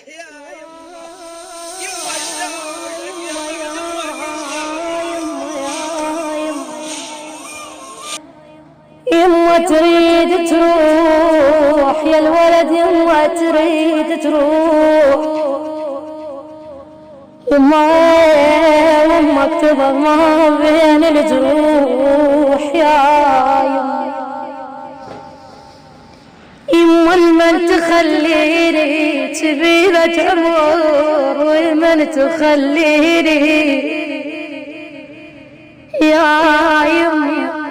يما تريد تروح يا الولد، يما تريد تروح، يما اكتبها ما بين الجروح يا يما المن تخليني تبيلة عمر، والمن تخليني يا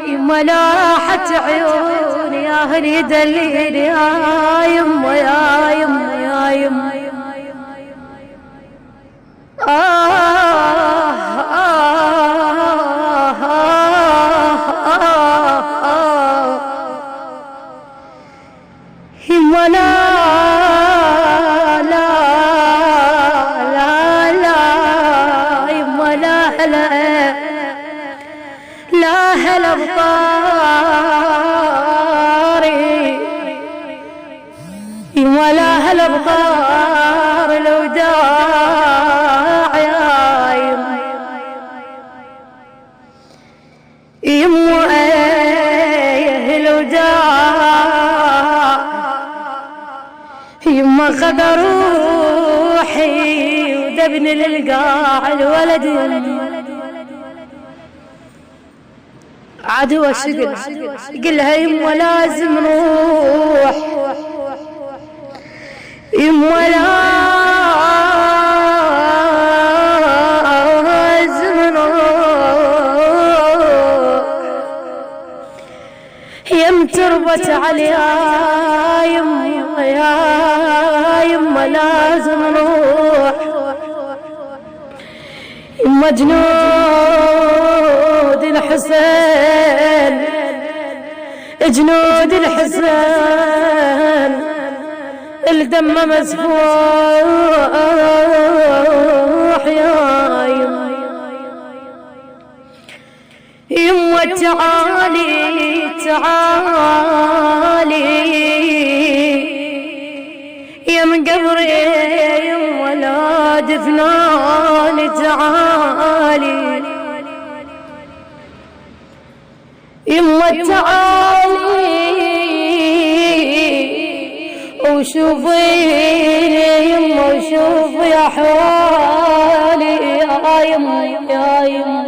يما لاحت عيوني يا اهلي دليلي يا يما يا يما يا يما يما لا لا لا لا يما لا هلا لا هلا بطاري، يما لا هلا بطار الوداع يا يما ايه الوداع، يما خذ روحي ودبني للقاع الولد عدوى شقل قلها يما لازم نروح، يما لازم نروح، يم تربت عليها يما يا يما لازم نروح، يما جنود الحسين جنود الحسين الدم مسفوح يا يما تعالي تعالي يا من قبري يما لا دفناني تعالي يما تعالي وشوفيني يما وشوفي احوالي يا يما يا يما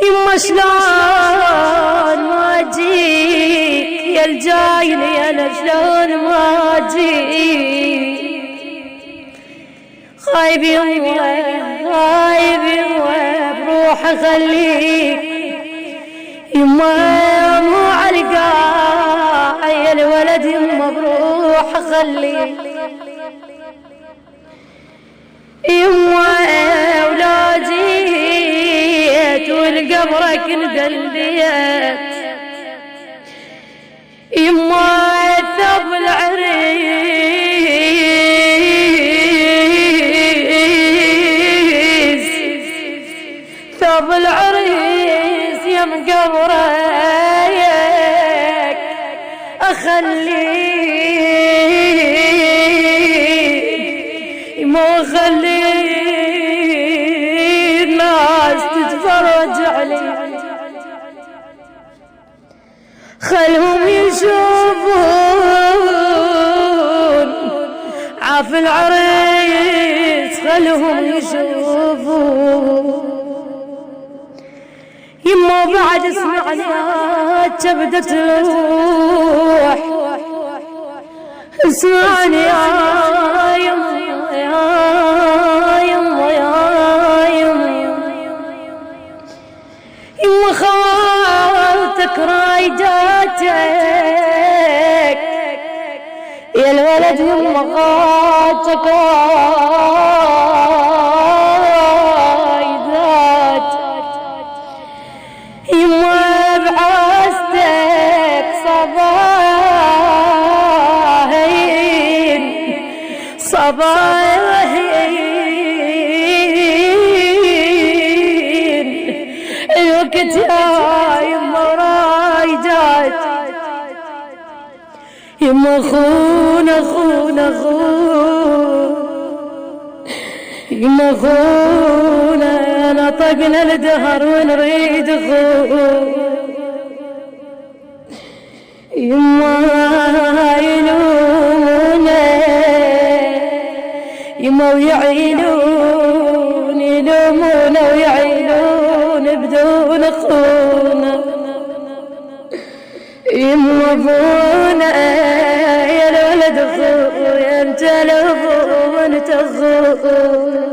يما شلون ما اجيك يا الجايلي انا شلون ما اجيك، خايب يما خايب يما بروح اخليك يما مو عالقاع يا الولد يما بروح اخليك يما ولا جيت والقبرك ندليت يما ثوب العريس ثوب العريس يا مقبرك اخليك يما اخليك ناس تتفرج عليك، خلهم يشوفون عاف العريس خلهم يشوفون يما بعد اسمعني تبدأ تروح، اسمعني يا يما يا يما يا يما خالتك رايداتك يا الولد يما خالتك رايداتك يما بعستك صباهين صباهين الوقت يا يما رايدات يما يما خونا خونا خونا يما خونا نطقنا الدهر ونريد خونا يما يلومونا يما ويعينون يلومونا ويعينون بدون خونا يما ابونا يا الولد خويا انت الابو وانت اخويا